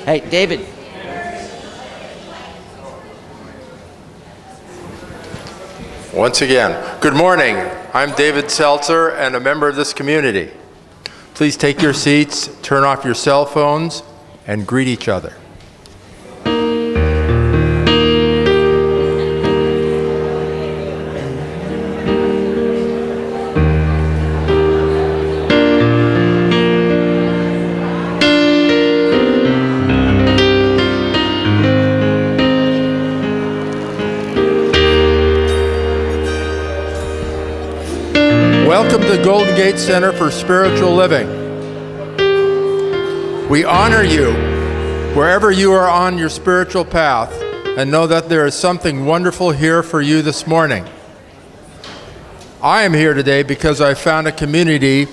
Hey, David. Once again, good morning. I'm David Seltzer and a member of this community. Please take your seats, turn off your cell phones, and greet each other. Welcome to the Golden Gate Center for Spiritual Living. We honor you wherever you are on your spiritual path and know that there is something wonderful here for you this morning. I am here today because I found a community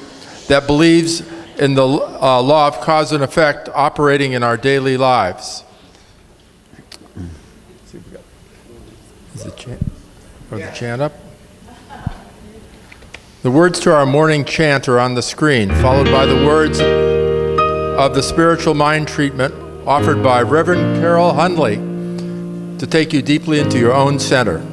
that believes in the law of cause and effect operating in our daily lives. Is the chant up? The words to our morning chant are on the screen, followed by the words of the spiritual mind treatment offered by Reverend Karyl Huntley to take you deeply into your own center.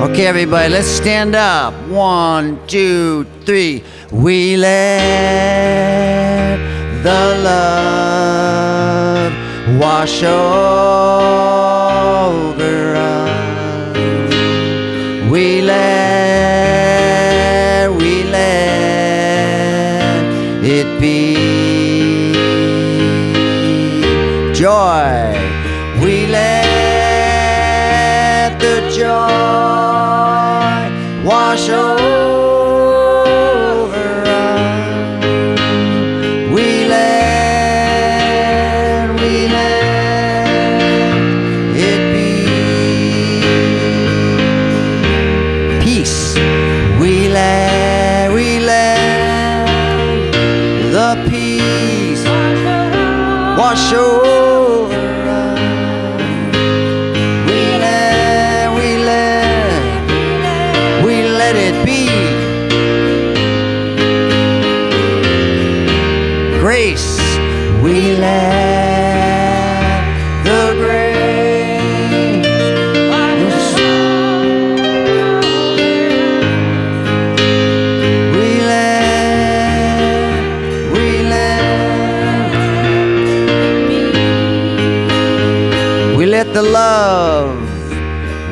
Okay, everybody, let's stand up. 1, 2, 3. We let the love wash over us. We let it be joy. We let the joy wash over us. We let it be peace. We let the peace wash over. We let the grace we let the love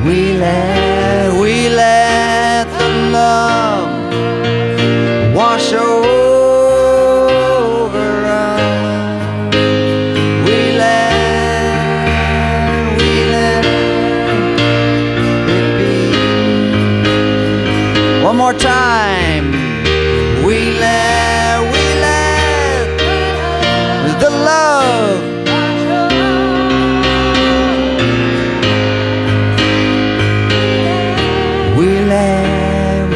we let the love wash over. One more time. We let the love we let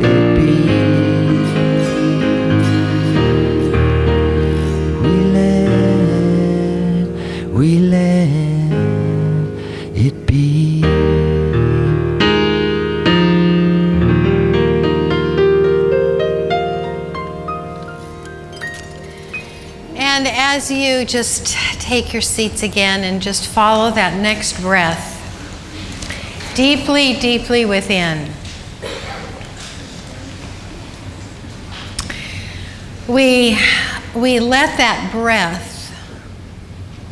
it be. We let it be. And as you just take your seats again and just follow that next breath deeply, deeply within, we let that breath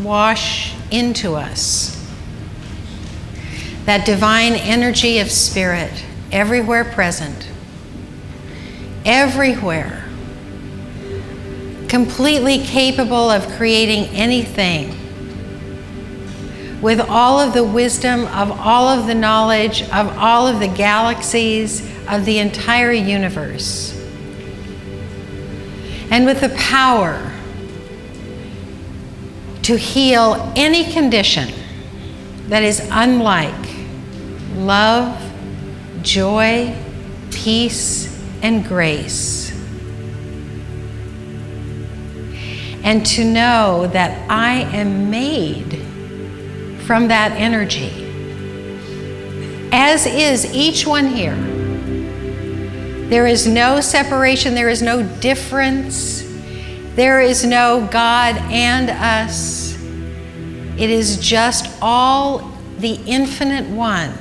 wash into us. That divine energy of spirit everywhere present, everywhere, completely capable of creating anything, with all of the wisdom of all of the knowledge of all of the galaxies of the entire universe, and with the power to heal any condition that is unlike love, joy, peace, and grace. And to know that I am made from that energy, as is each one here. There is no separation, there is no difference, there is no God and us. It is just all the infinite one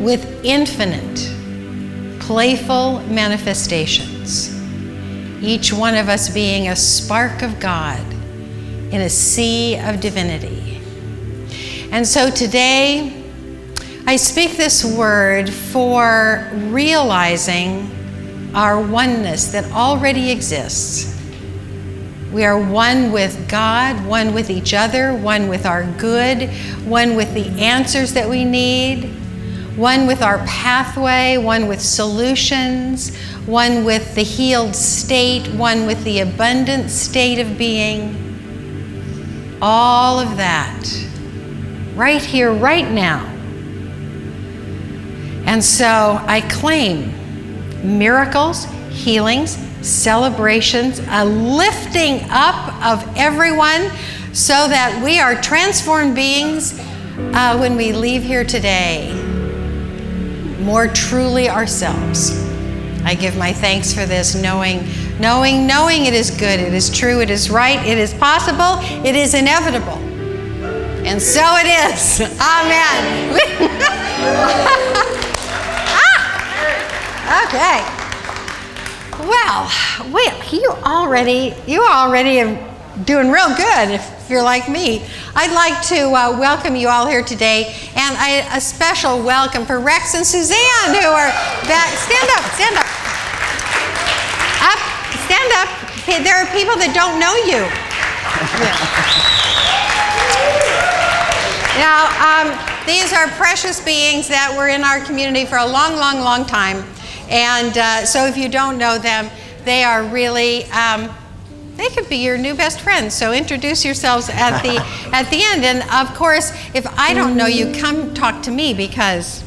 with infinite playful manifestations. Each one of us being a spark of God in a sea of divinity. And so today, I speak this word for realizing our oneness that already exists. We are one with God, one with each other, one with our good, one with the answers that we need, one with our pathway, one with solutions, one with the healed state, one with the abundant state of being. All of that, right here, right now. And so I claim miracles, healings, celebrations, a lifting up of everyone so that we are transformed beings when we leave here today, more truly ourselves. I give my thanks for this, knowing it is good, it is true, it is right, it is possible, it is inevitable. And so it is. Amen. Okay. Well, you already are doing real good if you're like me. I'd like to welcome you all here today, and a special welcome for Rex and Suzanne, who are back. Stand up. Stand up. There are people that don't know you. Now, these are precious beings that were in our community for a long, long, long time. And so if you don't know them, they are really, they could be your new best friends. So introduce yourselves at the end. And of course, if I don't know you, come talk to me, because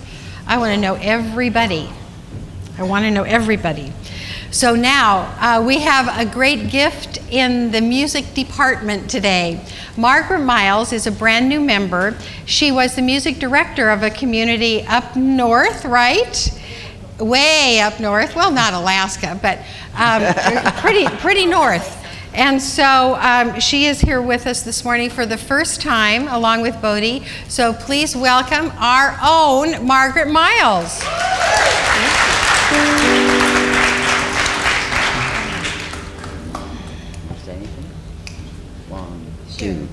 I want to know everybody. I want to know everybody. So now we have a great gift in the music department today. Margaret Miles is a brand new member. She was the music director of a community up north, right? Way up north. Well, not Alaska, but pretty north. And so she is here with us this morning for the first time, along with Bodhi. So please welcome our own Margaret Miles. One, two.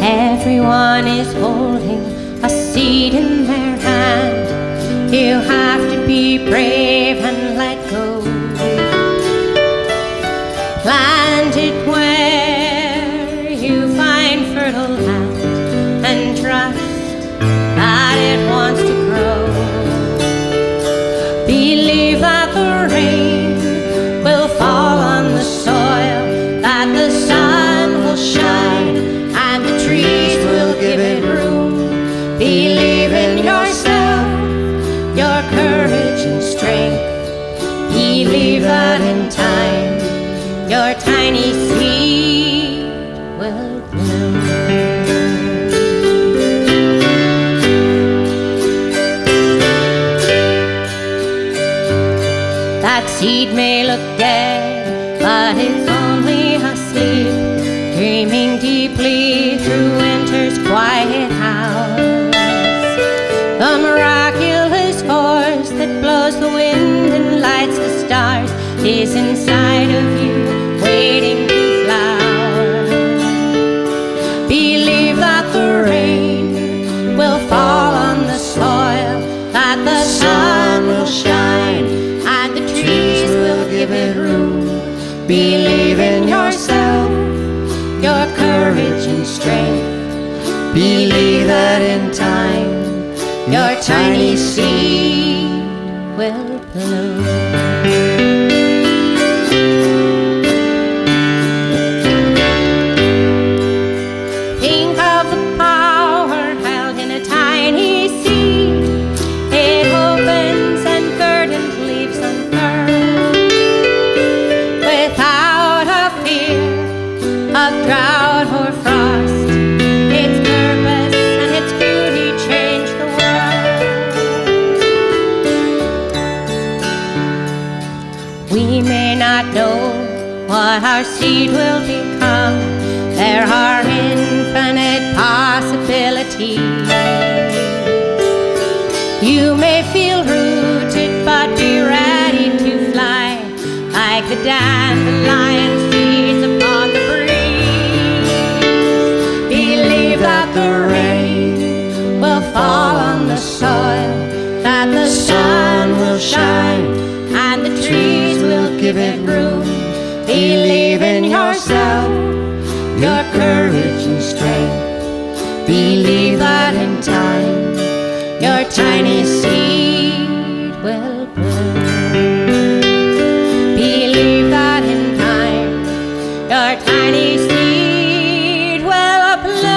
Everyone is holding a seed in their hand. You have to be brave and let go. Plant it where you find fertile land and trust that it wants to grow. Believe that the rain will fall on the soil, that the sun will shine, and the trees will give it room. Believe in yourself, your courage and strength. Believe that in time, your tiny seed will bloom. That seed may look dead, but it's only asleep, dreaming deeply through winter's quiet hours. The miraculous force that blows the wind and lights the stars is inside of you, waiting to flower. Believe that the rain will fall on the soil, that the sun will shine, and the trees will give it room. Believe in yourself, your courage and strength. Believe that in time, your tiny seed will bloom. of drought or frost. Its purpose and its beauty change the world. We may not know what our seed will become. There are infinite possibilities. You may feel rooted, but be ready to fly like the dandelion seeds upon the breeze. Believe that the rain will fall on the soil, that the sun will shine, and the trees will give it room. Believe in yourself, your courage and strength. Believe that in time your tiny seed will bloom. Believe that in time your tiny seed will bloom.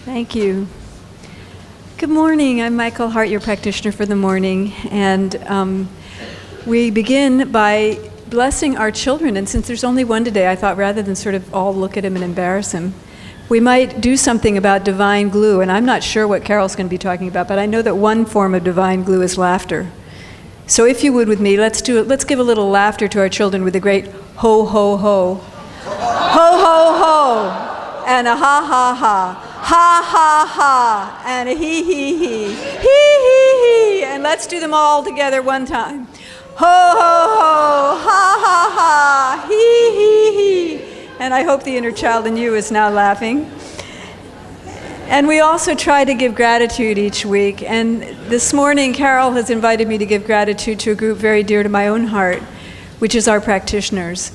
Thank you. Good morning. I'm Michael Hart, your practitioner for the morning. And we begin by blessing our children. And since there's only one today, I thought rather than sort of all look at him and embarrass him, we might do something about divine glue. And I'm not sure what Karyl's going to be talking about, but I know that one form of divine glue is laughter. So if you would with me, let's give a little laughter to our children with a great ho, ho, ho. Ho, ho, ho. And a ha, ha, ha. Ha, ha, ha, and a he, he, he, he, and let's do them all together one time. Ho, ho, ho, ha, ha, ha, he, he, he, and I hope the inner child in you is now laughing. And we also try to give gratitude each week, and this morning Karyl has invited me to give gratitude to a group very dear to my own heart, which is our practitioners.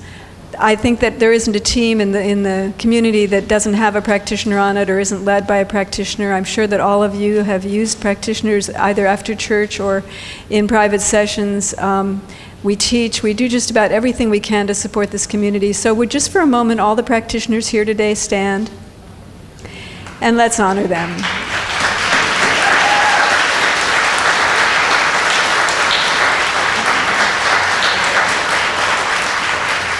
I think that there isn't a team in the community that doesn't have a practitioner on it or isn't led by a practitioner. I'm sure that all of you have used practitioners either after church or in private sessions. We teach, we do just about everything we can to support this community. So would just for a moment all the practitioners here today stand and let's honor them.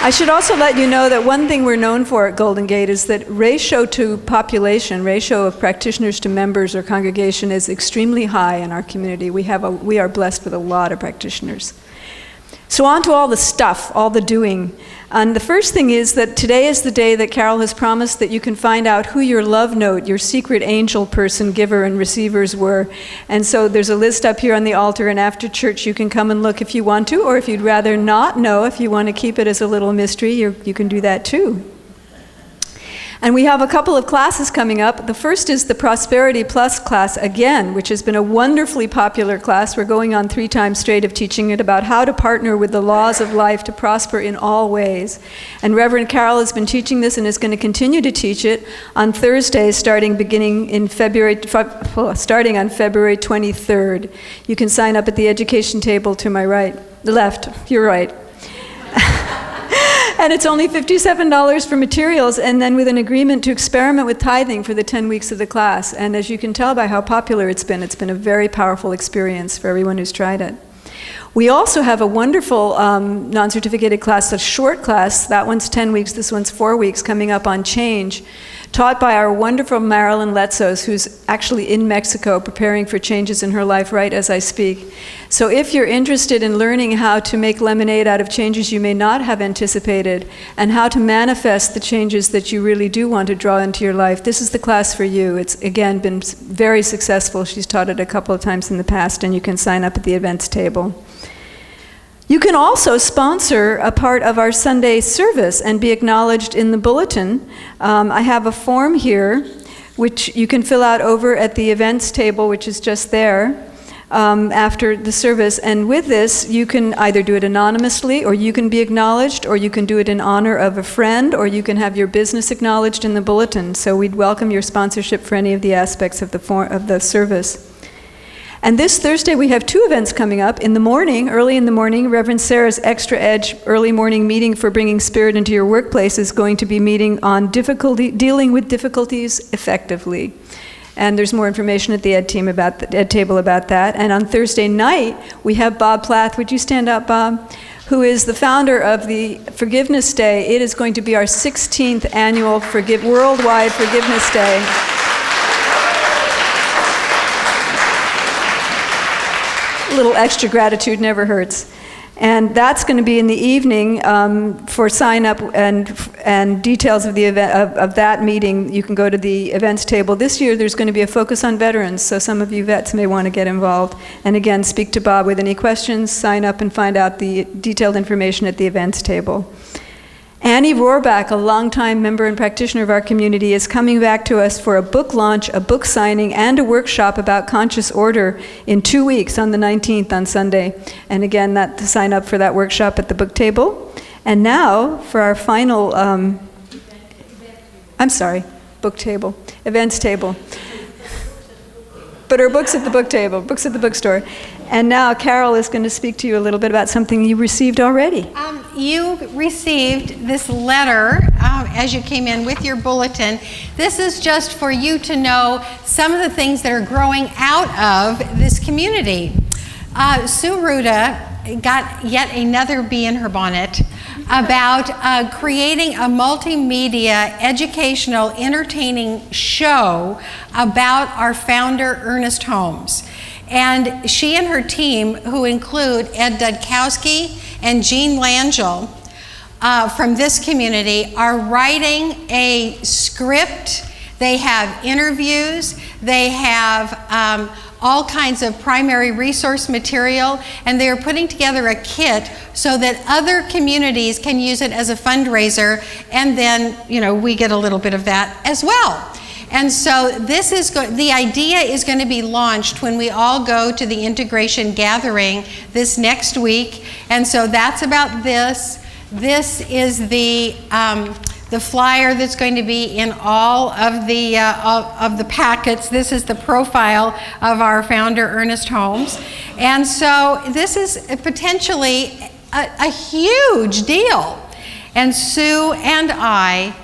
I should also let you know that one thing we're known for at Golden Gate is that ratio to population, ratio of practitioners to members or congregation is extremely high in our community. We are blessed with a lot of practitioners. So on to all the stuff, all the doing. And the first thing is that today is the day that Karyl has promised that you can find out who your love note, your secret angel person, giver and receivers were. And so there's a list up here on the altar, and after church you can come and look if you want to, or if you'd rather not know, if you want to keep it as a little mystery, you can do that too. And we have a couple of classes coming up. The first is the Prosperity Plus class again, which has been a wonderfully popular class. We're going on 3 times straight of teaching it about how to partner with the laws of life to prosper in all ways. And Reverend Karyl has been teaching this and is going to continue to teach it on Thursdays starting on February 23rd. You can sign up at the education table to my left, your right. And it's only $57 for materials, and then with an agreement to experiment with tithing for the 10 weeks of the class. And as you can tell by how popular it's been a very powerful experience for everyone who's tried it. We also have a wonderful non-certificated class, a short class. That one's 10 weeks, this one's 4 weeks, coming up on change, taught by our wonderful Marilyn Letzos, who's actually in Mexico preparing for changes in her life right as I speak. So if you're interested in learning how to make lemonade out of changes you may not have anticipated and how to manifest the changes that you really do want to draw into your life, this is the class for you. It's, again, been very successful. She's taught it a couple of times in the past, and you can sign up at the events table. You can also sponsor a part of our Sunday service and be acknowledged in the bulletin. I have a form here, which you can fill out over at the events table, which is just there. after the service. And with this, you can either do it anonymously, or you can be acknowledged, or you can do it in honor of a friend, or you can have your business acknowledged in the bulletin. So we'd welcome your sponsorship for any of the aspects of the service. And this Thursday, we have 2 events coming up. In the morning, early in the morning, Reverend Sarah's Extra Edge early morning meeting for bringing spirit into your workplace is going to be meeting on dealing with difficulties effectively. And there's more information at the Ed table about that. And on Thursday night, we have Bob Plath. Would you stand up, Bob? Who is the founder of the Forgiveness Day. It is going to be our 16th annual Worldwide Forgiveness Day. A little extra gratitude never hurts. And that's going to be in the evening. For sign up and details of the event of that meeting, you can go to the events table. This year there's going to be a focus on veterans, so some of you vets may want to get involved. And again, speak to Bob with any questions, sign up and find out the detailed information at the events table. Annie Rohrbach, a longtime member and practitioner of our community, is coming back to us for a book launch, a book signing, and a workshop about conscious order in 2 weeks on the 19th on Sunday. And again, to sign up for that workshop at the book table. And now for our final, events table. But our books at the book table, books at the bookstore. And now Karyl is going to speak to you a little bit about something you received already. You received this letter as you came in with your bulletin. This is just for you to know some of the things that are growing out of this community. Sue Ruda got yet another bee in her bonnet about creating a multimedia, educational, entertaining show about our founder, Ernest Holmes. And she and her team, who include Ed Dudkowski and Jean Langell from this community, are writing a script. They have interviews. They have all kinds of primary resource material, and they are putting together a kit so that other communities can use it as a fundraiser, and then, we get a little bit of that as well. And so the idea is going to be launched when we all go to the integration gathering this next week. And so that's about this. This is the flyer that's going to be in all of the packets. This is the profile of our founder, Ernest Holmes. And so this is potentially a huge deal. And Sue and I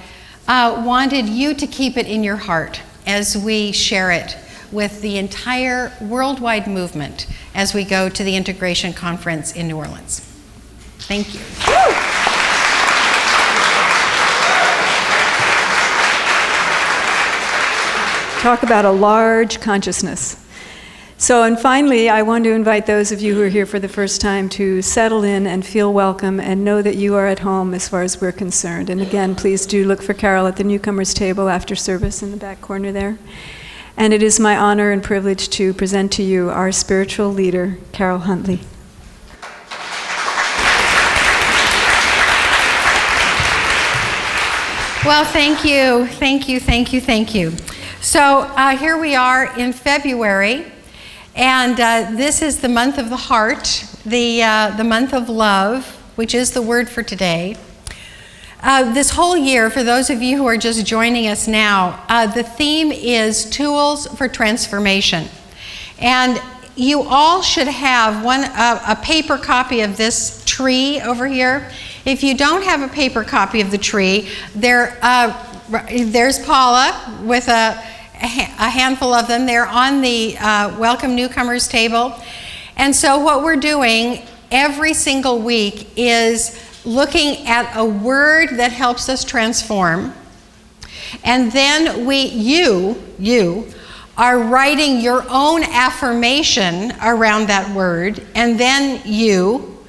wanted you to keep it in your heart as we share it with the entire worldwide movement as we go to the Integration Conference in New Orleans. Thank you. Talk about a large consciousness. So, and finally, I want to invite those of you who are here for the first time to settle in and feel welcome and know that you are at home as far as we're concerned. And again, please do look for Karyl at the newcomers table after service in the back corner there. And it is my honor and privilege to present to you our spiritual leader, Karyl Huntley. Well, thank you, thank you, thank you, thank you. So here we are in February. And this is the month of the heart, the month of love, which is the word for today. This whole year, for those of you who are just joining us now, the theme is Tools for Transformation. And you all should have a paper copy of this tree over here. If you don't have a paper copy of the tree, there's Paula with a handful of them. They're on the Welcome Newcomers table. And so what we're doing every single week is looking at a word that helps us transform. And then you are writing your own affirmation around that word. And then you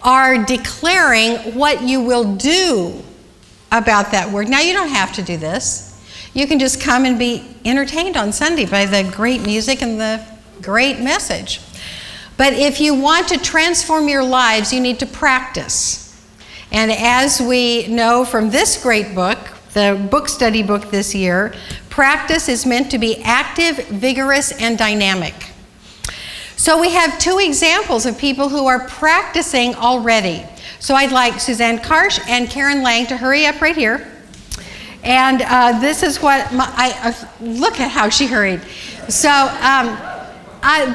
are declaring what you will do about that word. Now, you don't have to do this. You can just come and be entertained on Sunday by the great music and the great message. But if you want to transform your lives, you need to practice. And as we know from this great book, the book study book this year, practice is meant to be active, vigorous, and dynamic. So we have two examples of people who are practicing already. So I'd like Suzanne Karsh and Karen Lang to hurry up right here. And this is what, look at how she hurried. So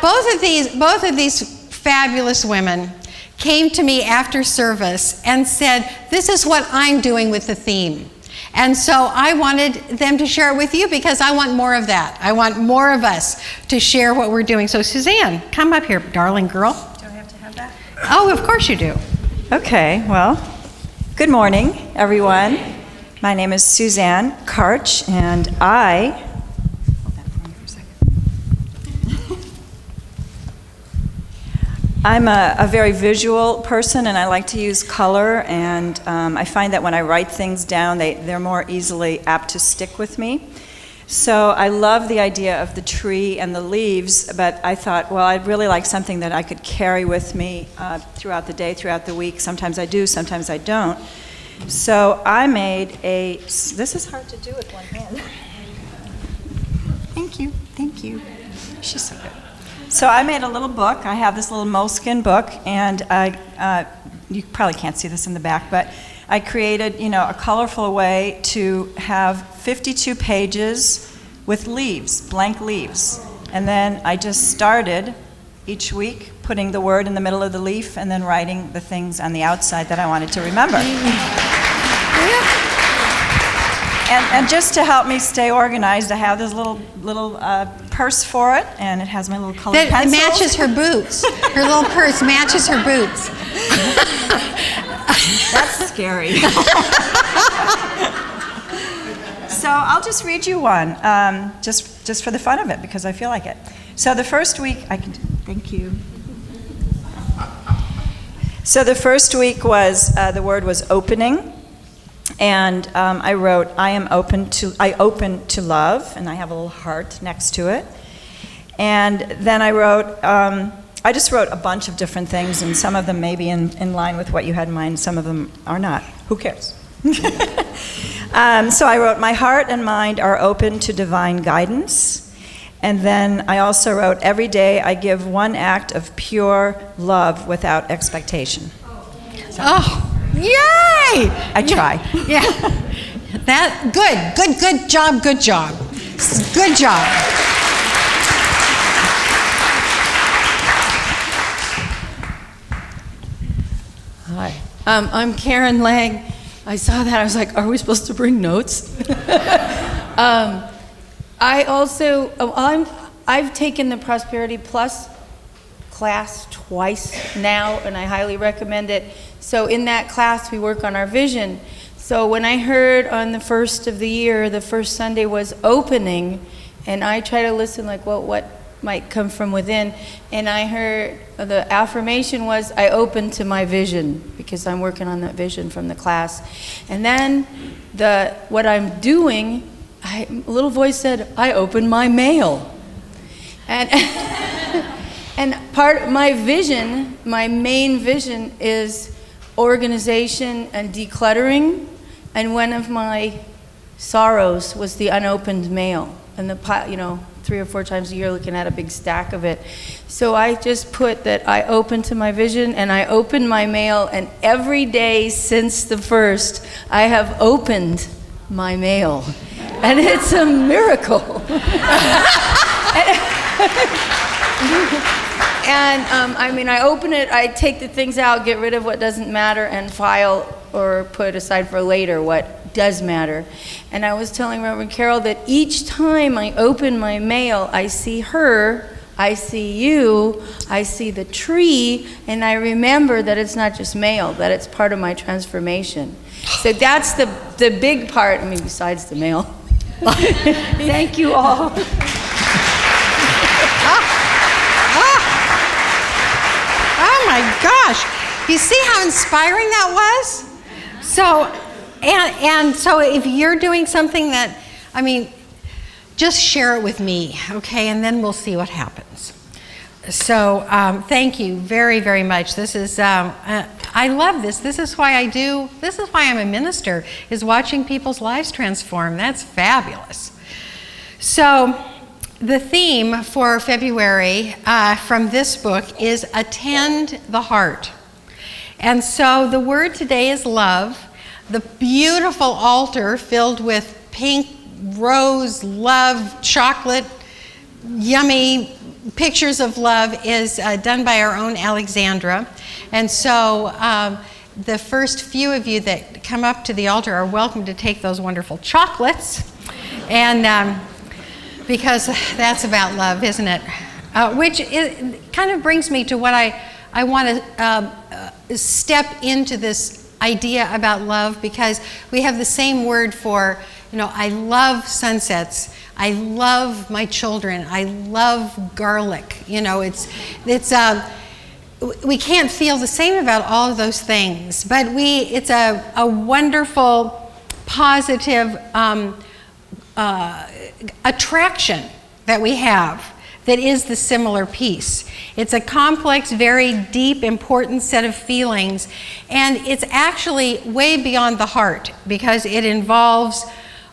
both of these fabulous women came to me after service and said, this is what I'm doing with the theme. And so I wanted them to share it with you because I want more of that. I want more of us to share what we're doing. So Suzanne, come up here, darling girl. Do I have to have that? Oh, of course you do. Okay, well, good morning, everyone. My name is Suzanne Karch, and I... Hold that for me for a second. I'm a very visual person, and I like to use color, and I find that when I write things down, they're more easily apt to stick with me. So I love the idea of the tree and the leaves, but I thought, well, I'd really like something that I could carry with me throughout the day, throughout the week. Sometimes I do, sometimes I don't. So I made this is hard to do with one hand. Thank you. She's so good. So I made a little book. I have this little moleskin book, and you probably can't see this in the back, but I created, a colorful way to have 52 pages with leaves, blank leaves. And then I just started each week putting the word in the middle of the leaf and then writing the things on the outside that I wanted to remember. And just to help me stay organized, I have this little purse for it, and it has my little colored pencils. It matches her boots. Her little purse matches her boots. That's scary. So I'll just read you one, just for the fun of it, because I feel like it. So the first week, thank you. So the first week was, the word was opening. And I wrote, I open to love, and I have a little heart next to it. And then I wrote, I just wrote a bunch of different things, and some of them may be in line with what you had in mind, some of them are not. Who cares? So I wrote, my heart and mind are open to divine guidance. And then I also wrote, every day I give one act of pure love without expectation. Oh, yay! I try. Yeah. Good job. Good job. Hi. I'm Karen Lang. I saw that. I was like, are we supposed to bring notes? I've taken the Prosperity Plus class twice now, and I highly recommend it. So in that class, we work on our vision. So when I heard on the first of the year, the first Sunday was opening, and I try to listen like, well, what might come from within, and I heard the affirmation was, I open to my vision, because I'm working on that vision from the class. And then what I'm doing, a little voice said, I open my mail. And and part of my vision, my main vision is organization and decluttering, and one of my sorrows was the unopened mail, and 3 or 4 times a year looking at a big stack of it. So I just put that I open to my vision, and I open my mail, and every day since the first, I have opened my mail, and it's a miracle. And I open it, I take the things out, get rid of what doesn't matter, and file or put aside for later what does matter. And I was telling Reverend Karyl that each time I open my mail, I see her, I see you, I see the tree, and I remember that it's not just mail, that it's part of my transformation. So that's the big part, besides the mail. Thank you all. Oh my gosh. You see how inspiring that was? So, and so if you're doing something that, just share it with me, okay? And then we'll see what happens. So thank you very, very much. This is, I love this. This is why I'm a minister, is watching people's lives transform. That's fabulous. So The theme for February from this book is Attend the Heart. And so the word today is love. The beautiful altar filled with pink, rose, love, chocolate, yummy pictures of love is done by our own Alexandra. And so the first few of you that come up to the altar are welcome to take those wonderful chocolates. And because that's about love, isn't it? Which kind of brings me to what I want to step into this idea about love, because we have the same word for, I love sunsets. I love my children. I love garlic. We can't feel the same about all of those things, but it's a wonderful, positive attraction that we have that is the similar piece. It's a complex, very deep, important set of feelings, and it's actually way beyond the heart, because it involves,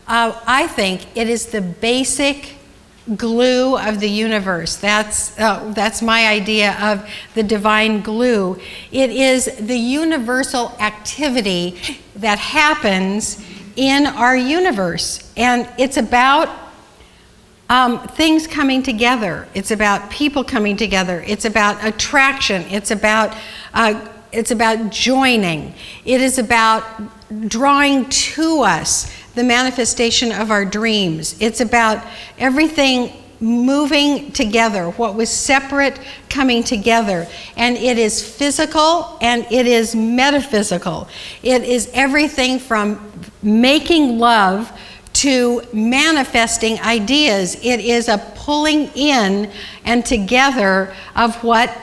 I think, it is the basic glue of the universe. That's my idea of the divine glue. It is the universal activity that happens in our universe, and it's about things coming together. It's about people coming together. It's about attraction. It's about joining. It is about drawing to us the manifestation of our dreams. It's about everything moving together, what was separate coming together. And it is physical and it is metaphysical. It is everything from making love to manifesting ideas. It is a pulling in and together of what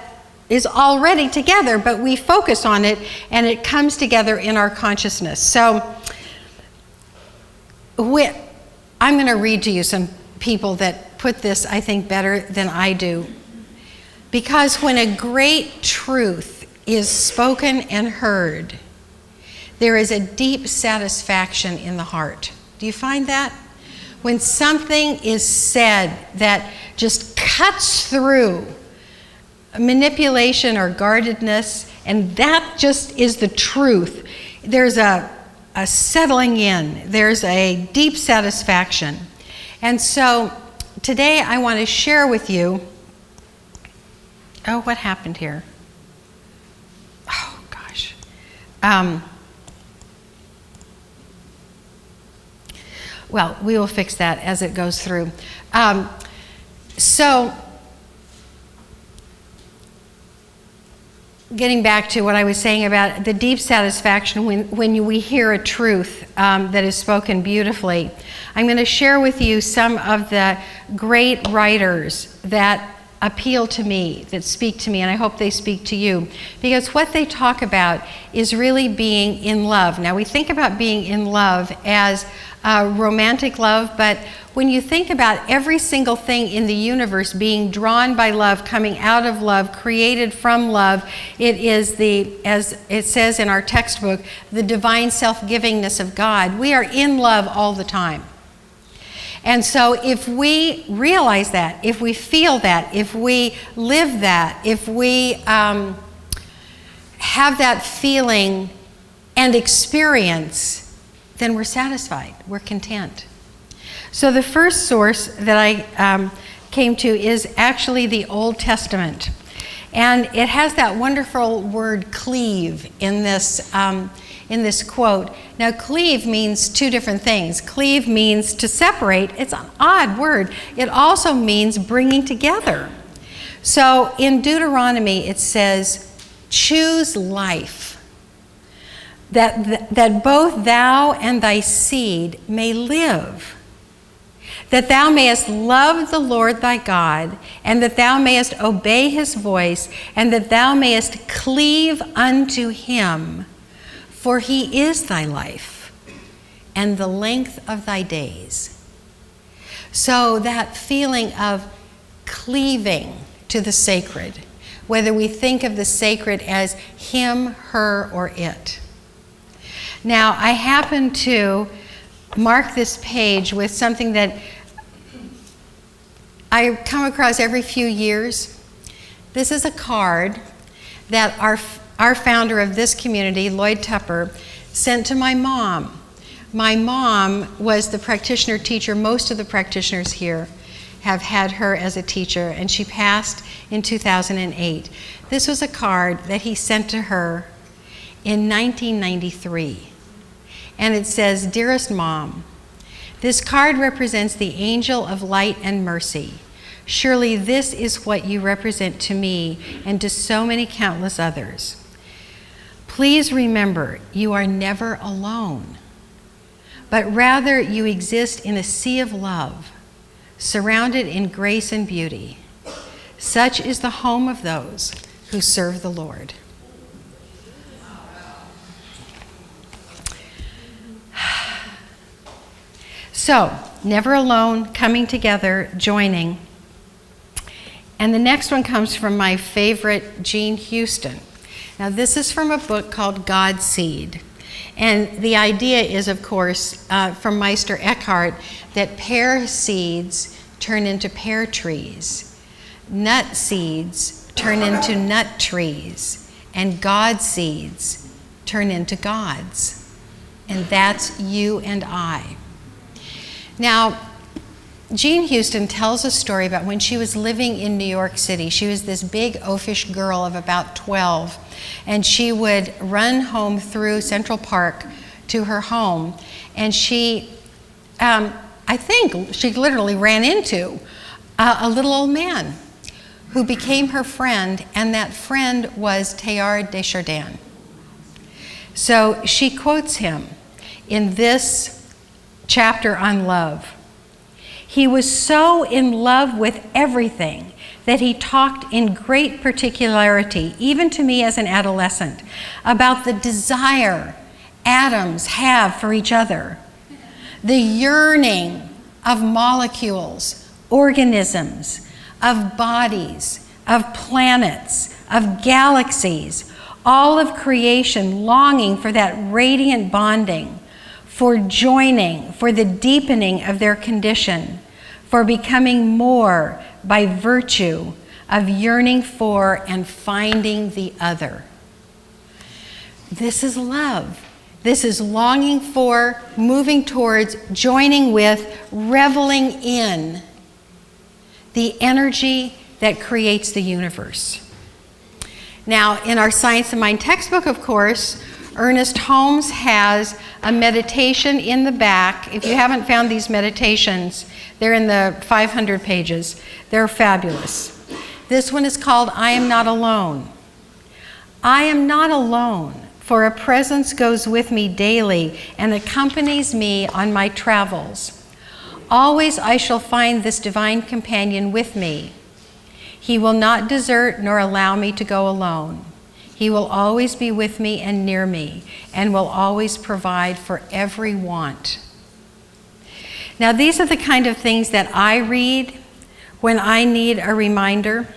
is already together, but we focus on it and it comes together in our consciousness. So I'm going to read to you some people that put this, I think, better than I do. Because when a great truth is spoken and heard, there is a deep satisfaction in the heart. Do you find that? When something is said that just cuts through manipulation or guardedness, and that just is the truth, there's a settling in, there's a deep satisfaction. And so today I want to share with you, what happened here? Oh gosh. Well, we will fix that as it goes through. So getting back to what I was saying about the deep satisfaction when we hear a truth that is spoken beautifully, I'm going to share with you some of the great writers that appeal to me, that speak to me, and I hope they speak to you, because what they talk about is really being in love. Now, we think about being in love as romantic love, but when you think about every single thing in the universe being drawn by love, coming out of love, created from love, it is as it says in our textbook, the divine self-givingness of God. We are in love all the time. And so if we realize that, if we feel that, if we live that, if we have that feeling and experience, then we're satisfied, we're content. So the first source that I came to is actually the Old Testament. And it has that wonderful word cleave in this quote. Now, cleave means two different things. Cleave means to separate. It's an odd word. It also means bringing together. So in Deuteronomy, it says, choose life, that both thou and thy seed may live, that thou mayest love the Lord thy God, and that thou mayest obey his voice, and that thou mayest cleave unto him, for he is thy life, and the length of thy days. So that feeling of cleaving to the sacred, whether we think of the sacred as him, her, or it. Now, I happen to mark this page with something that I come across every few years. This is a card that our founder of this community, Lloyd Tupper, sent to my mom. My mom was the practitioner teacher. Most of the practitioners here have had her as a teacher, and she passed in 2008. This was a card that he sent to her in 1993. And it says, "Dearest Mom, this card represents the angel of light and mercy. Surely this is what you represent to me and to so many countless others. Please remember, you are never alone, but rather you exist in a sea of love, surrounded in grace and beauty. Such is the home of those who serve the Lord." So, never alone, coming together, joining. And the next one comes from my favorite, Jean Houston. Now, this is from a book called God's Seed. And the idea is, of course, from Meister Eckhart, that pear seeds turn into pear trees, nut seeds turn into nut trees, and God seeds turn into gods. And that's you and I. Now, Jean Houston tells a story about when she was living in New York City. She was this big oafish girl of about 12, and she would run home through Central Park to her home, and she, I think she literally ran into a little old man who became her friend, and that friend was Teilhard de Chardin. So she quotes him in this chapter on love. "He was so in love with everything that he talked in great particularity, even to me as an adolescent, about the desire atoms have for each other, the yearning of molecules, organisms, of bodies, of planets, of galaxies, all of creation longing for that radiant bonding, for joining, for the deepening of their condition, for becoming more by virtue of yearning for and finding the other." This is love. This is longing for, moving towards, joining with, reveling in the energy that creates the universe. Now, in our Science of Mind textbook, of course, Ernest Holmes has a meditation in the back. If you haven't found these meditations, they're in the 500 pages. They're fabulous. This one is called "I Am Not Alone." "I am not alone, for a presence goes with me daily and accompanies me on my travels. Always I shall find this divine companion with me. He will not desert nor allow me to go alone. He will always be with me and near me, and will always provide for every want." Now, these are the kind of things that I read when I need a reminder.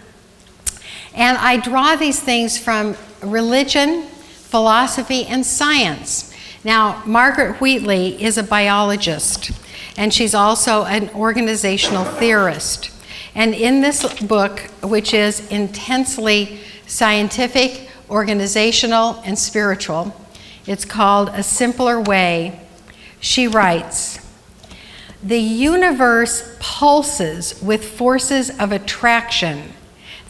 And I draw these things from religion, philosophy, and science. Now, Margaret Wheatley is a biologist, and she's also an organizational theorist. And in this book, which is intensely scientific, organizational, and spiritual, it's called A Simpler Way, she writes, "The universe pulses with forces of attraction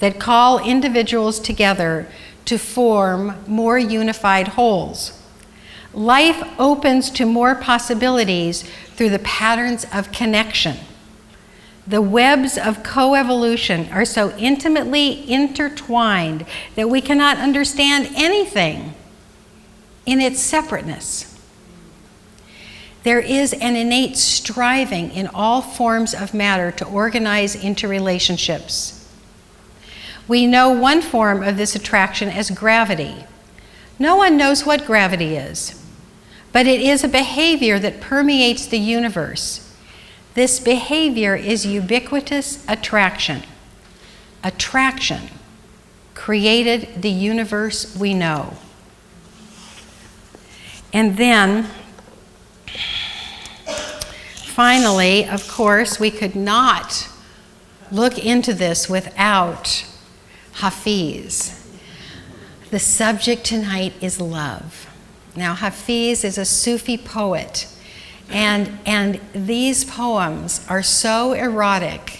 that call individuals together to form more unified wholes. Life opens to more possibilities through the patterns of connection. The webs of coevolution are so intimately intertwined that we cannot understand anything in its separateness. There is an innate striving in all forms of matter to organize into relationships. We know one form of this attraction as gravity. No one knows what gravity is, but it is a behavior that permeates the universe. This behavior is ubiquitous attraction. Attraction created the universe we know." And then, finally, of course, we could not look into this without Hafiz. The subject tonight is love. Now, Hafiz is a Sufi poet, and these poems are so erotic,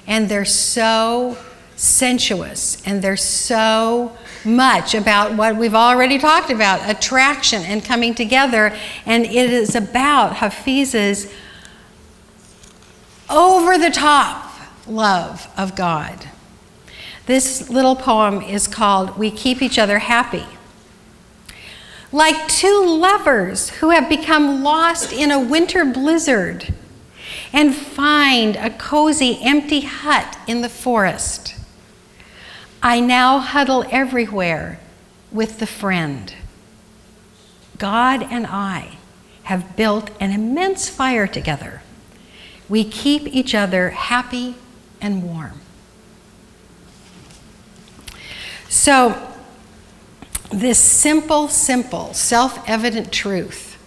and they're so sensuous, and they're so much about what we've already talked about, attraction and coming together, and it is about Hafiz's over-the-top love of God. This little poem is called "We Keep Each Other Happy." Like two lovers who have become lost in a winter blizzard and find a cozy empty hut in the forest, I now huddle everywhere with the friend. God and I have built an immense fire together. We keep each other happy and warm. So, this simple, self-evident truth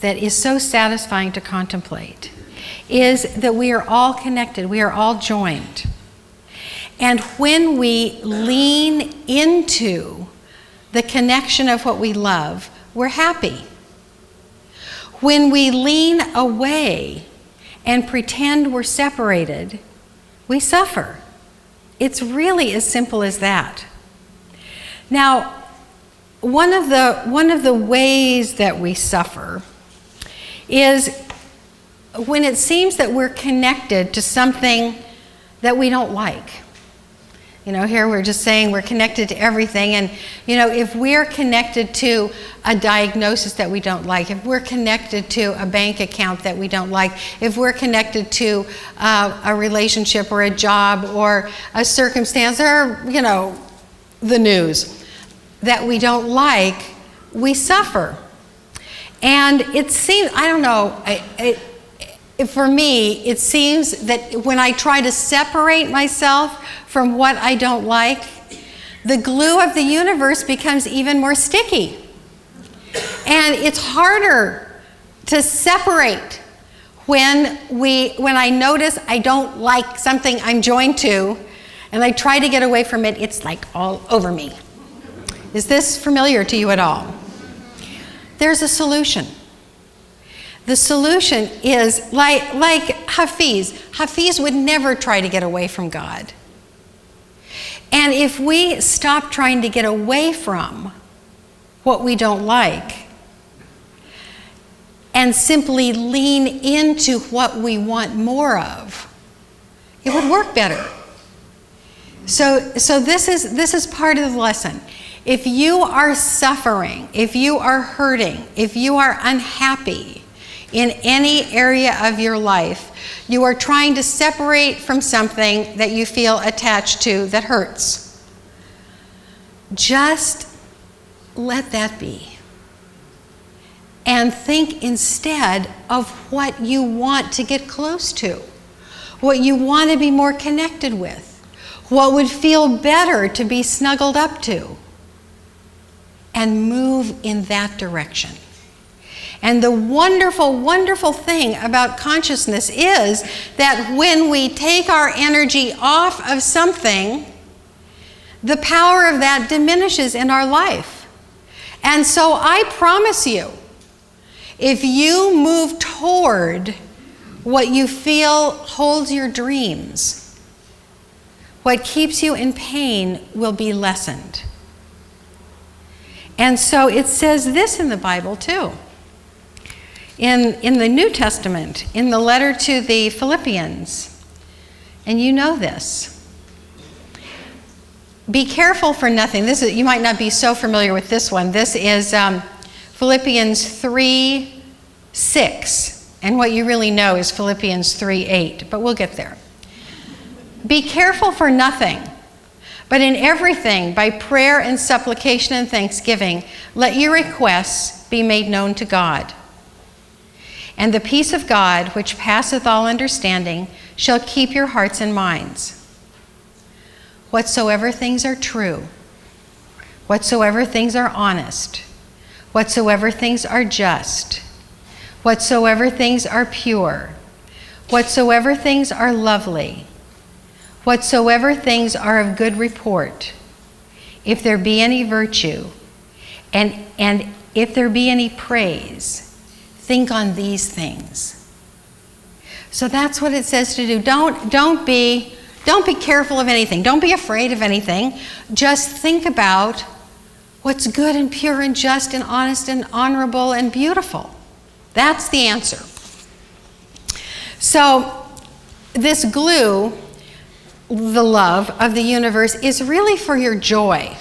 that is so satisfying to contemplate is that we are all connected, we are all joined. And when we lean into the connection of what we love, we're happy. When we lean away and pretend we're separated, we suffer. It's really as simple as that. Now, one of the ways that we suffer is when it seems that we're connected to something that we don't like. You know, here we're just saying we're connected to everything, and you know, if we're connected to a diagnosis that we don't like, if we're connected to a bank account that we don't like, if we're connected to a relationship or a job or a circumstance or, you know, the news that we don't like, we suffer. And it seems, I don't know, for me, it seems that when I try to separate myself from what I don't like, the glue of the universe becomes even more sticky. And it's harder to separate when I notice I don't like something I'm joined to, and I try to get away from it, it's like all over me. Is this familiar to you at all? There's a solution. The solution is like Hafiz. Hafiz would never try to get away from God. And if we stop trying to get away from what we don't like and simply lean into what we want more of, it would work better. So this is part of the lesson. If you are suffering, if you are hurting, if you are unhappy in any area of your life, you are trying to separate from something that you feel attached to that hurts. Just let that be. And think instead of what you want to get close to, what you want to be more connected with, what would feel better to be snuggled up to, and move in that direction. And the wonderful, wonderful thing about consciousness is that when we take our energy off of something, the power of that diminishes in our life. And so I promise you, if you move toward what you feel holds your dreams, what keeps you in pain will be lessened. And so it says this in the Bible too. In the New Testament, in the letter to the Philippians, and you know this. Be careful for nothing. You might not be so familiar with this one. This is Philippians 3:6, and what you really know is Philippians 3:8, but we'll get there. Be careful for nothing, but in everything, by prayer and supplication and thanksgiving, let your requests be made known to God. And the peace of God, which passeth all understanding, shall keep your hearts and minds. Whatsoever things are true, whatsoever things are honest, whatsoever things are just, whatsoever things are pure, whatsoever things are lovely, Whatsoever things are of good report, if there be any virtue, and if there be any praise, think on these things. So that's what it says to do. Don't be careful of anything. Don't be afraid of anything. Just think about what's good and pure and just and honest and honorable and beautiful. That's the answer. So this glue, the love of the universe, is really for your joy.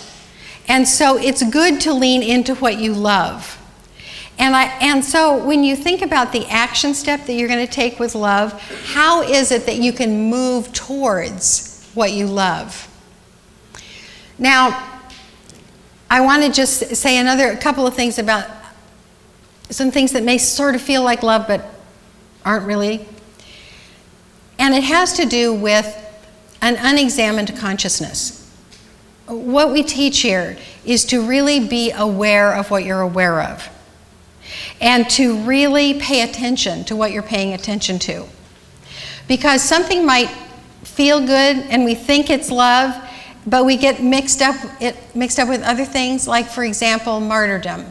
And so it's good to lean into what you love. And so when you think about the action step that you're going to take with love, how is it that you can move towards what you love? Now, I want to just say a couple of things about some things that may sort of feel like love but aren't really. And it has to do with an unexamined consciousness. What we teach here is to really be aware of what you're aware of, and to really pay attention to what you're paying attention to. Because something might feel good and we think it's love, but we get mixed up with other things, like, for example, martyrdom.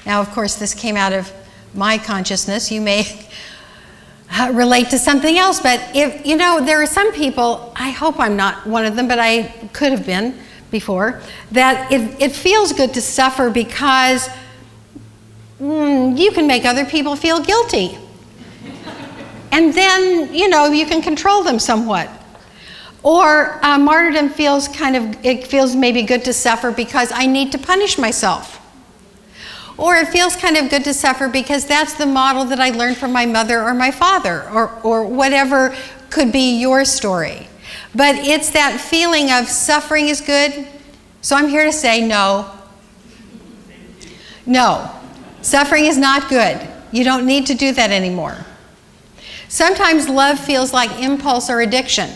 Now, of course, this came out of my consciousness. You may relate to something else, but there are some people, I hope I'm not one of them, but I could have been before, that it feels good to suffer because you can make other people feel guilty. And then, you can control them somewhat. Or martyrdom feels maybe good to suffer because I need to punish myself. Or it feels kind of good to suffer because that's the model that I learned from my mother or my father, or whatever could be your story. But it's that feeling of suffering is good. So I'm here to say no. No. Suffering is not good. You don't need to do that anymore. Sometimes love feels like impulse or addiction.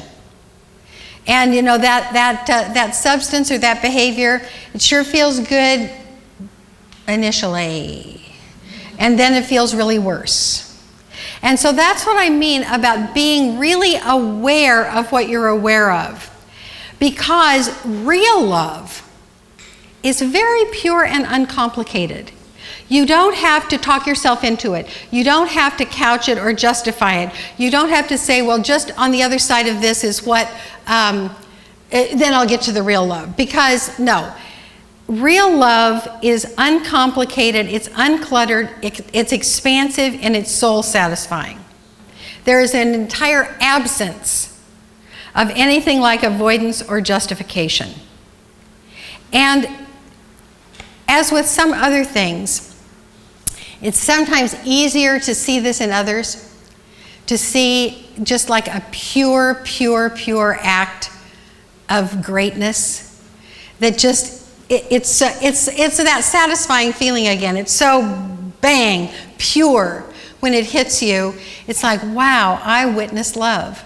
And that substance or that behavior, it sure feels good initially. And then it feels really worse. And so that's what I mean about being really aware of what you're aware of. Because real love is very pure and uncomplicated. You don't have to talk yourself into it. You don't have to couch it or justify it. You don't have to say, well, just on the other side of this is what, then I'll get to the real love. Because, no. Real love is uncomplicated, it's uncluttered, it's expansive, and it's soul satisfying. There is an entire absence of anything like avoidance or justification. And as with some other things, it's sometimes easier to see this in others, to see just like a pure, pure, pure act of greatness that just it's that satisfying feeling again. It's so bang, pure when it hits you. It's like, wow, I witnessed love.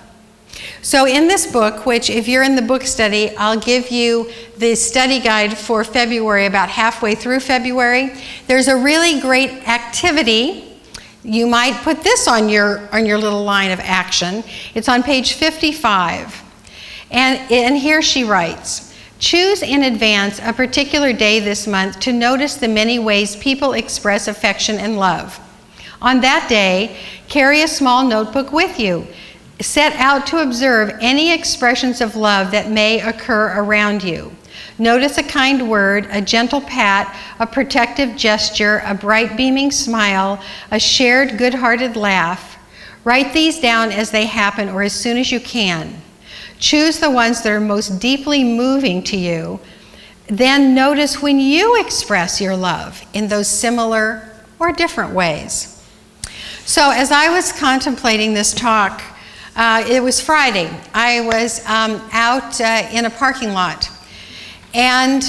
So in this book, which if you're in the book study, I'll give you the study guide for February, about halfway through February. There's a really great activity. You might put this on your little line of action. It's on page 55. And here she writes, choose in advance a particular day this month to notice the many ways people express affection and love. On that day, carry a small notebook with you. Set out to observe any expressions of love that may occur around you. Notice a kind word, a gentle pat, a protective gesture, a bright beaming smile, a shared good-hearted laugh. Write these down as they happen or as soon as you can. Choose the ones that are most deeply moving to you. Then notice when you express your love in those similar or different ways. So as I was contemplating this talk, it was Friday. I was out in a parking lot, and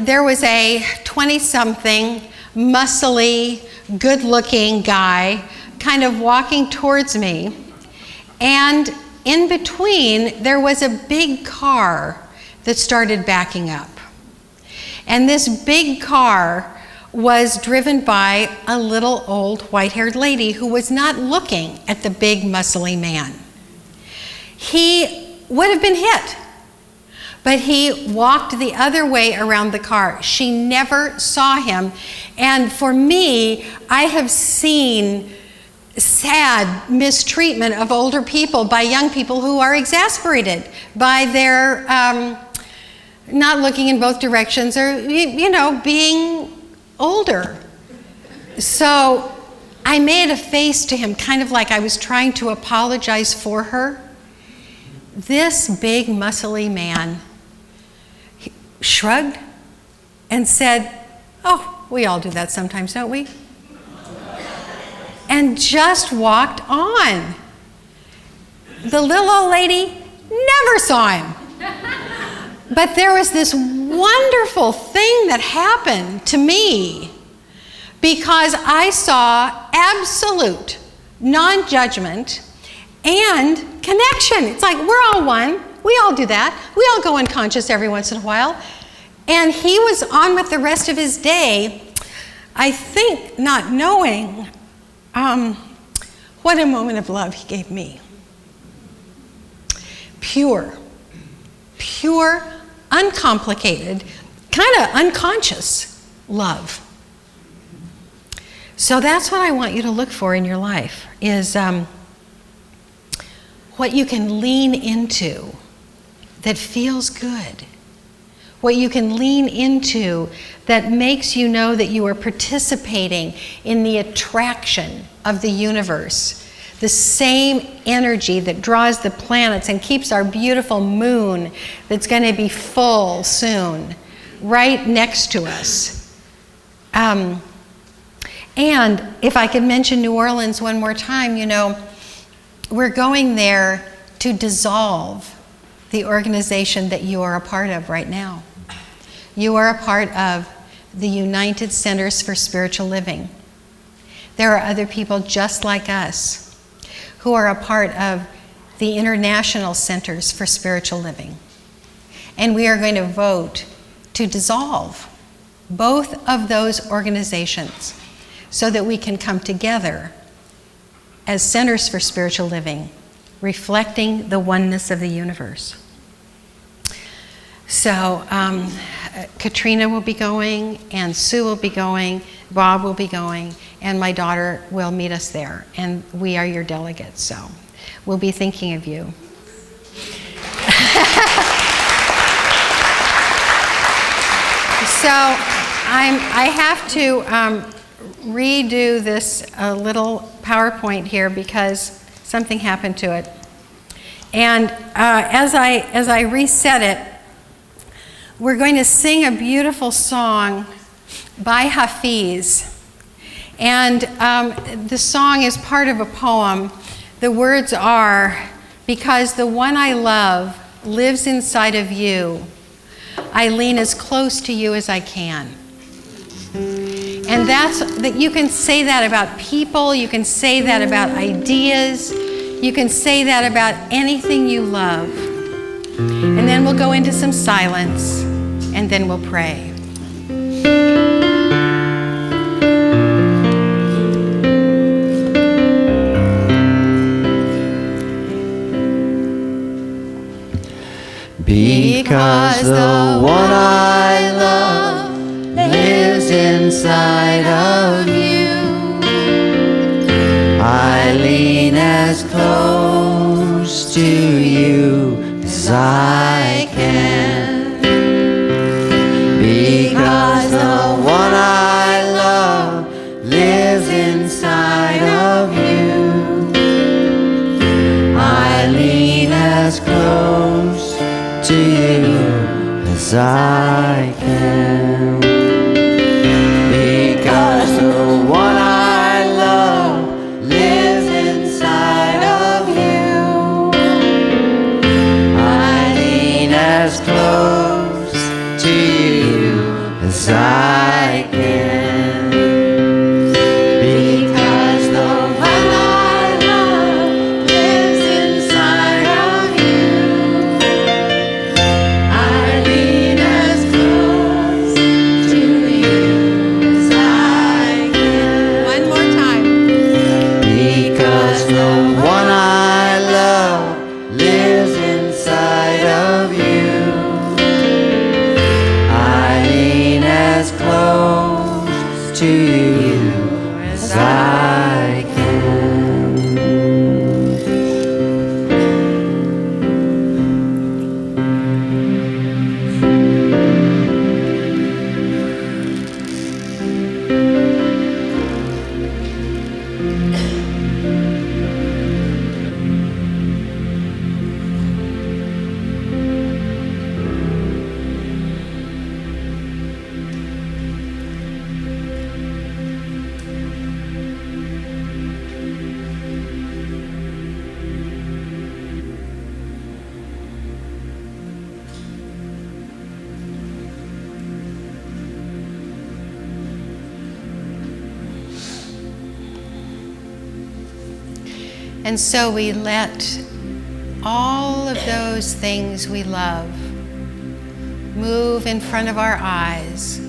there was a 20-something, muscly, good-looking guy kind of walking towards me, and in between, there was a big car that started backing up. And this big car was driven by a little old white-haired lady who was not looking at the big muscly man. He would have been hit. But he walked the other way around the car. She never saw him. And for me, I have seen sad mistreatment of older people by young people who are exasperated by their not looking in both directions or, being older. So I made a face to him, kind of like I was trying to apologize for her. This big, muscly man shrugged and said, "Oh, we all do that sometimes, don't we?" And just walked on. The little old lady never saw him. But there was this wonderful thing that happened to me because I saw absolute non-judgment and connection. It's like we're all one. We all do that. We all go unconscious every once in a while. And he was on with the rest of his day, I think not knowing what a moment of love he gave me. Pure, uncomplicated, kind of unconscious love. So that's what I want you to look for in your life, is what you can lean into that feels good. What you can lean into that makes you know that you are participating in the attraction of the universe. The same energy that draws the planets and keeps our beautiful moon that's going to be full soon right next to us. And if I could mention New Orleans one more time, we're going there to dissolve the organization that you are a part of right now. You are a part of the United Centers for Spiritual Living. There are other people just like us who are a part of the International Centers for Spiritual Living. And we are going to vote to dissolve both of those organizations so that we can come together as Centers for Spiritual Living, reflecting the oneness of the universe. So Katrina will be going, and Sue will be going, Bob will be going, and my daughter will meet us there. And we are your delegates, so we'll be thinking of you. So I have to redo this little PowerPoint here because something happened to it. And as I reset it, we're going to sing a beautiful song by Hafiz. And the song is part of a poem. The words are, "Because the one I love lives inside of you, I lean as close to you as I can." And that you can say that about people, you can say that about ideas, you can say that about anything you love. And then we'll go into some silence, and then we'll pray. Because the one I love lives inside of you, I lean as close to you as I can. Because the one I love lives inside of you, I lean as close to you as I can. Because the one I love lives inside of you, I lean as close to you as I can. Because the one I love lives inside of you, I lean as close to And so we let all of those things we love move in front of our eyes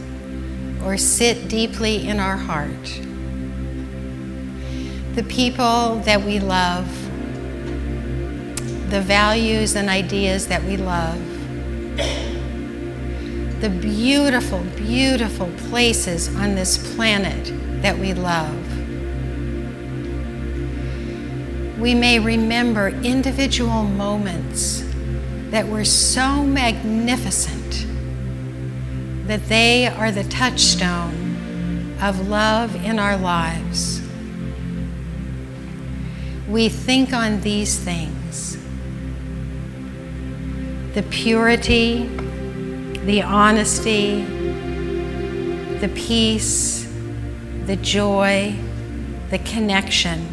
or sit deeply in our heart. The people that we love, the values and ideas that we love, the beautiful, beautiful places on this planet that we love. We may remember individual moments that were so magnificent that they are the touchstone of love in our lives. We think on these things: the purity, the honesty, the peace, the joy, the connection.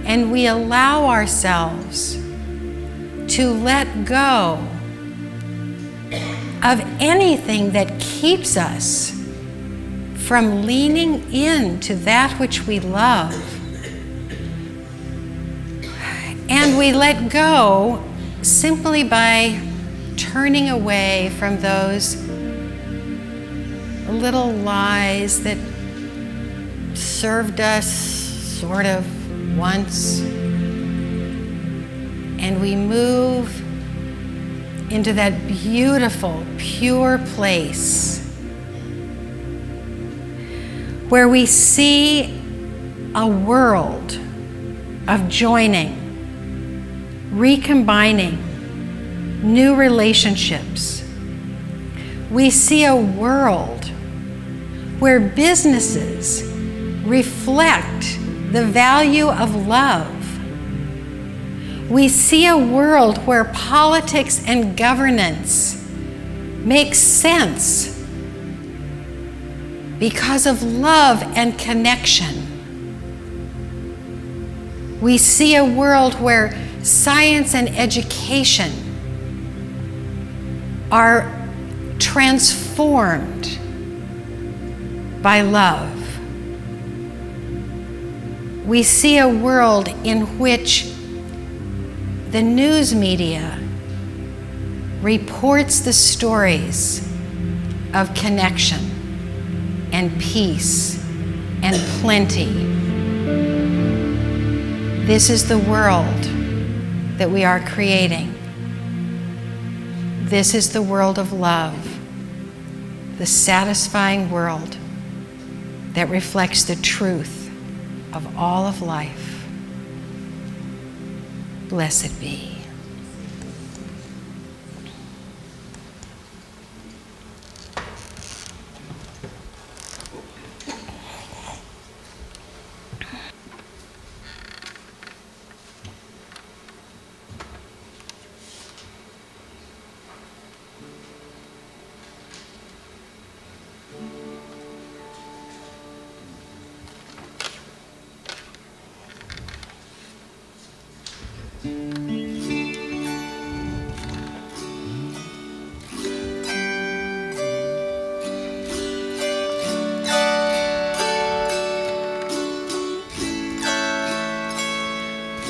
And we allow ourselves to let go of anything that keeps us from leaning into that which we love. And we let go simply by turning away from those little lies that served us sort of once, and we move into that beautiful, pure place where we see a world of joining, recombining, new relationships. We see a world where businesses reflect the value of love. We see a world where politics and governance make sense because of love and connection. We see a world where science and education are transformed by love. We see a world in which the news media reports the stories of connection and peace and plenty. This is the world that we are creating. This is the world of love, the satisfying world that reflects the truth of all of life. Blessed be.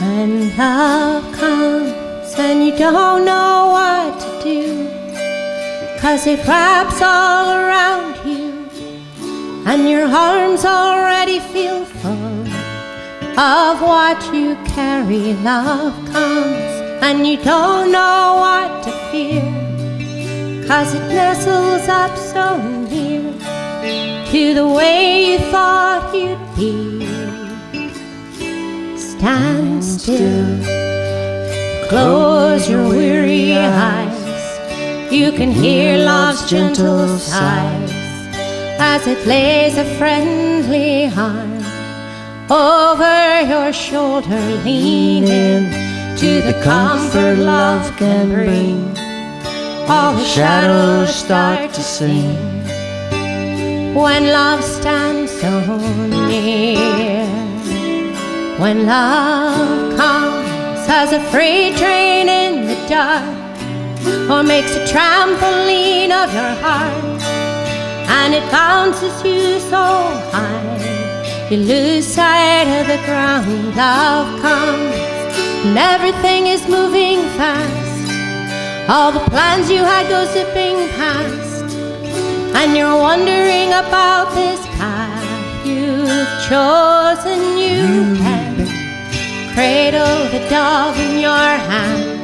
When love comes and you don't know what to do, 'cause it wraps all around you and your arms already feel full of what you carry. Love comes and you don't know what to fear, 'cause it nestles up so near to the way you thought you'd be. Stand still, close your weary eyes. You can hear love's gentle sighs as it lays a friendly arm over your shoulder. Lean in to the comfort love can bring. All the shadows start to sing when love stands so near. When love comes as a freight train in the dark, or makes a trampoline of your heart, and it bounces you so high You lose sight of the ground. Love comes and everything is moving fast. All the plans you had go zipping past, and you're wondering about this path you've chosen. You can cradle the dog in your hand.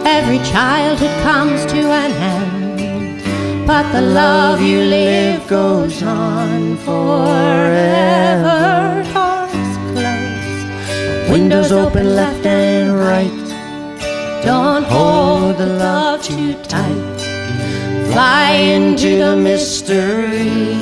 Every childhood comes to an end, but the love you live goes on forever. Doors close, windows open left and right. Don't hold the love too tight. Fly into the mystery.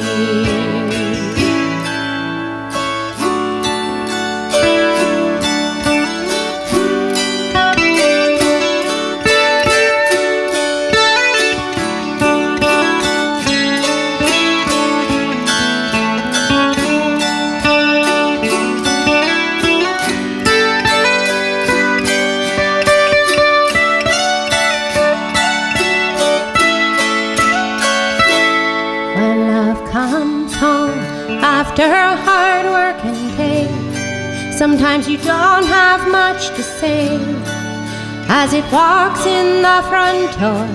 After a hard-working day, sometimes you don't have much to say. As it walks in the front door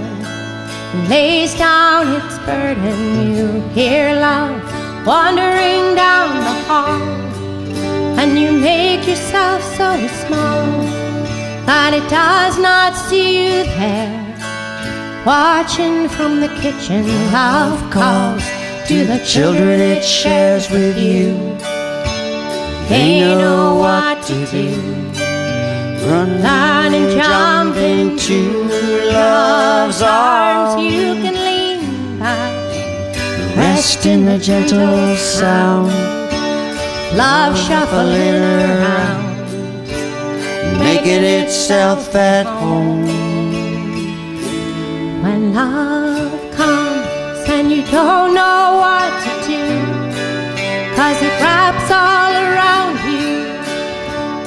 and lays down its burden, you hear love wandering down the hall, and you make yourself so small that it does not see you there. Watching from the kitchen, love calls to the children it shares with you. They know what to do. Run and jump into love's arms. You can lean back, rest in the gentle sound. Love shuffling around, making itself at home. When love comes and you don't know what to do, 'cause it wraps all around you,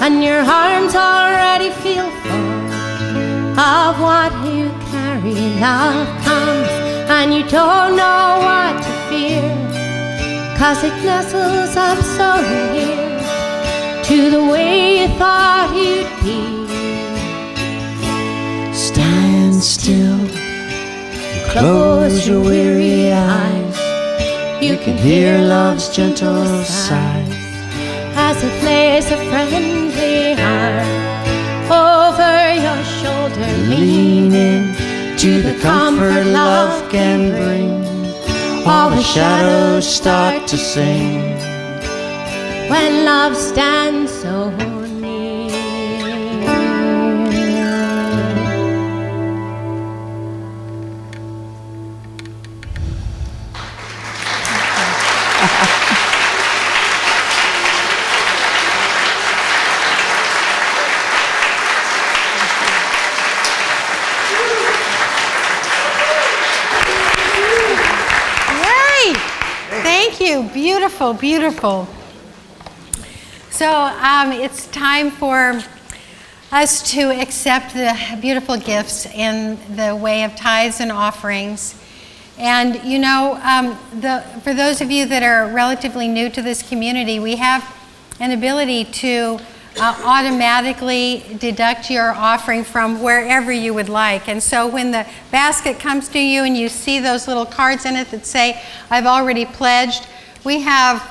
and your arms already feel full of what you carry. Love comes and you don't know what to fear, 'cause it nestles up so near to the way you thought you'd be. Stand still, close your weary eyes. You can hear love's gentle sighs as it lays a friendly arm over your shoulder. Lean in to the comfort love can bring. All the shadows start to sing when love stands so near. Beautiful, beautiful. So it's time for us to accept the beautiful gifts in the way of tithes and offerings. And you know, for those of you that are relatively new to this community, we have an ability to automatically deduct your offering from wherever you would like. And so when the basket comes to you and you see those little cards in it that say, I've already pledged, we have,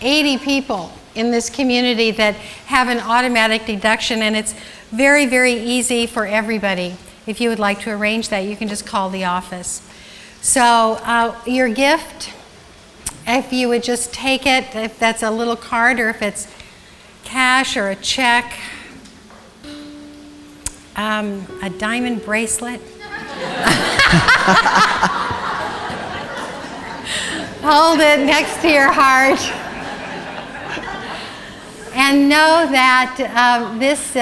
80 people in this community that have an automatic deduction, and it's very, very easy for everybody. If you would like to arrange that, you can just call the office. So your gift, if you would just take it, if that's a little card or if it's cash or a check, a diamond bracelet. Hold it next to your heart. And know that this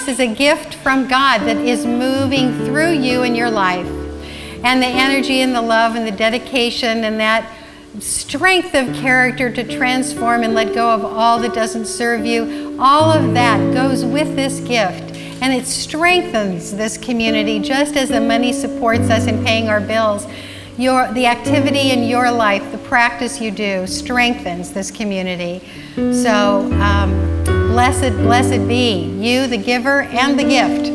is a gift from God that is moving through you in your life. And the energy and the love and the dedication and that strength of character to transform and let go of all that doesn't serve you, all of that goes with this gift. And it strengthens this community just as the money supports us in paying our bills. the activity in your life, the practice you do, strengthens this community. So blessed be you, the giver and the gift.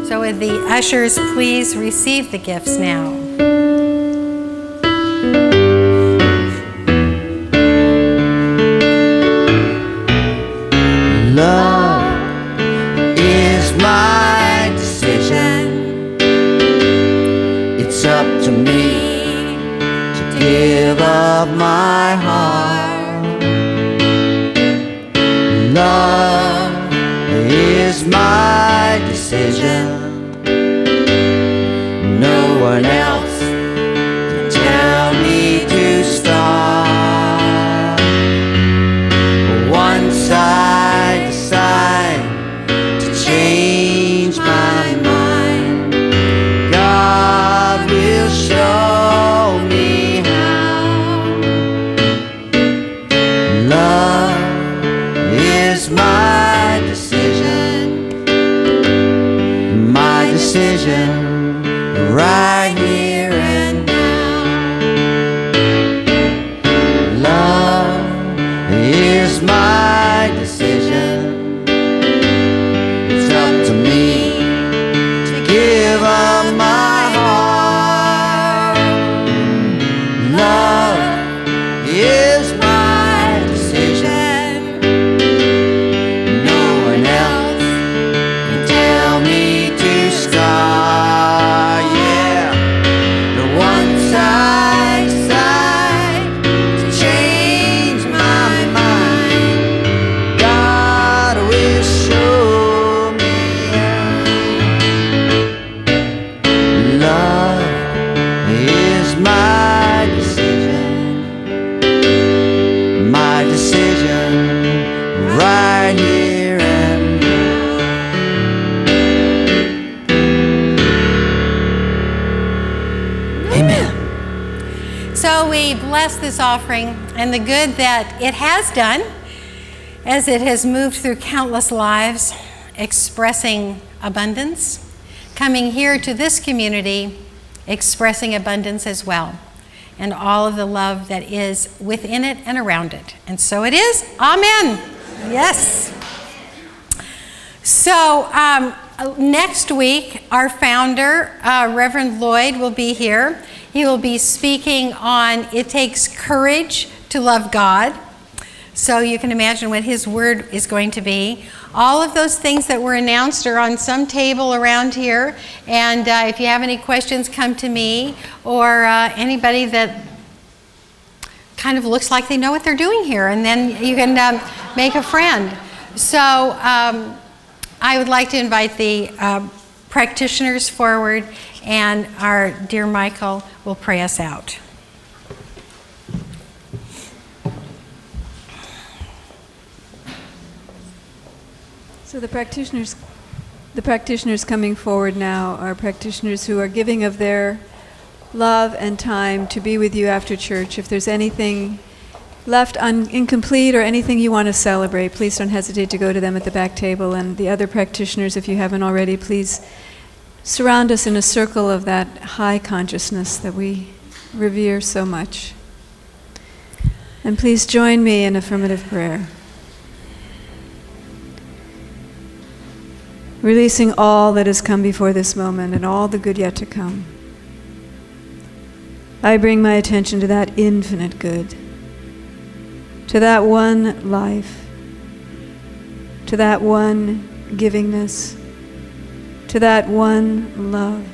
So with the ushers, please receive the gifts now. Love is my decision. It's up to me to give up my heart. Love is my decision. No one else can tell me to stop. Once I decide to change my mind, God will show me how. Love is my decision, right here and now. Love is my decision. It's up to me to give up my heart. Love is my decision. No one else can tell me to stop. Bless this offering and the good that it has done as it has moved through countless lives, expressing abundance, coming here to this community, expressing abundance as well, and all of the love that is within it and around it. And so it is. Amen. Yes. So next week, our founder, Reverend Lloyd, will be here. He will be speaking on it takes courage to love God. So you can imagine what his word is going to be. All of those things that were announced are on some table around here. And if you have any questions, come to me or anybody that kind of looks like they know what they're doing here. And then you can make a friend. So I would like to invite the practitioners forward, and our dear Michael will pray us out. So the practitioners coming forward now are practitioners who are giving of their love and time to be with you after church. If there's anything left incomplete or anything you want to celebrate, please don't hesitate to go to them at the back table. And the other practitioners, if you haven't already, please surround us in a circle of that high consciousness that we revere so much. And please join me in affirmative prayer. Releasing all that has come before this moment and all the good yet to come. I bring my attention to that infinite good, to that one life, to that one givingness, to that one love,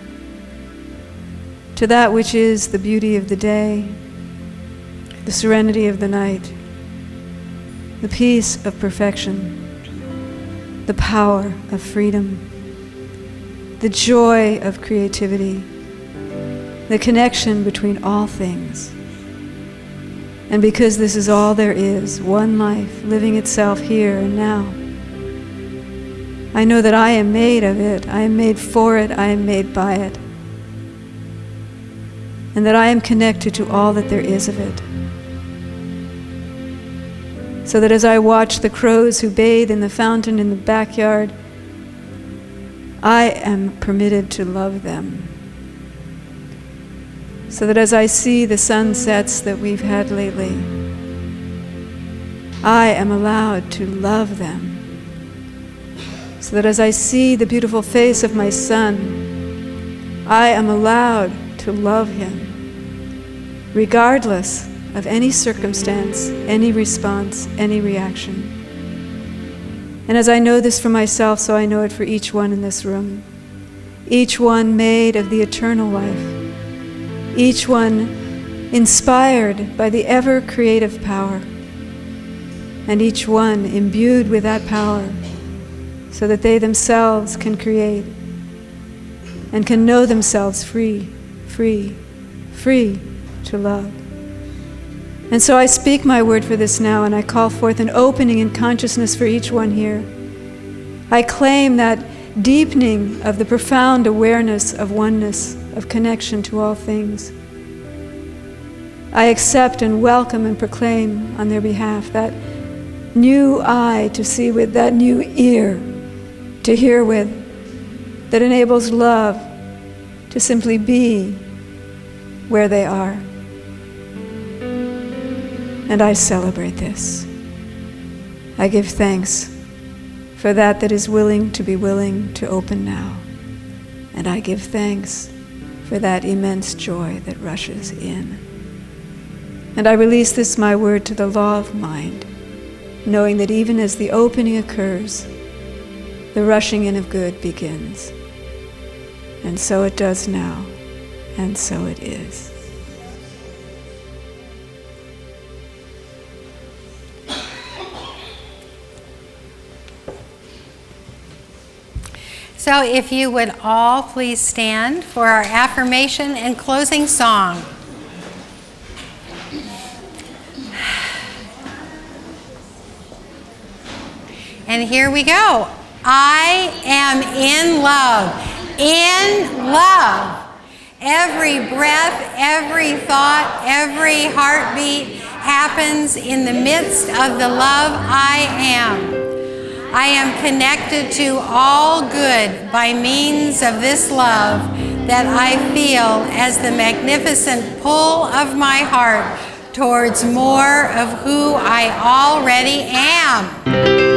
to that which is the beauty of the day, the serenity of the night, the peace of perfection, the power of freedom, the joy of creativity, the connection between all things. And because this is all there is, one life living itself here and now, I know that I am made of it, I am made for it, I am made by it, and that I am connected to all that there is of it. So that as I watch the crows who bathe in the fountain in the backyard, I am permitted to love them. so that as I see the sunsets that we've had lately, I am allowed to love them. So that as I see the beautiful face of my son, I am allowed to love him, regardless of any circumstance, any response, any reaction. And as I know this for myself, so I know it for each one in this room. Each one made of the eternal life. Each one inspired by the ever-creative power. And each one imbued with that power so that they themselves can create and can know themselves free, free, free to love. And so I speak my word for this now, and I call forth an opening in consciousness for each one here. I claim that deepening of the profound awareness of oneness, of connection to all things. I accept and welcome and proclaim on their behalf that new eye to see with, that new ear to hear with, that enables love to simply be where they are. And I celebrate this. I give thanks for that is willing to be willing to open now. And I give thanks for that immense joy that rushes in. And I release this, my word, to the law of mind, knowing that even as the opening occurs, the rushing in of good begins. And so it does now, and so it is. So if you would all please stand for our affirmation and closing song. And here we go. I am in love. In love. Every breath, every thought, every heartbeat happens in the midst of the love I am. I am connected to all good by means of this love that I feel as the magnificent pull of my heart towards more of who I already am.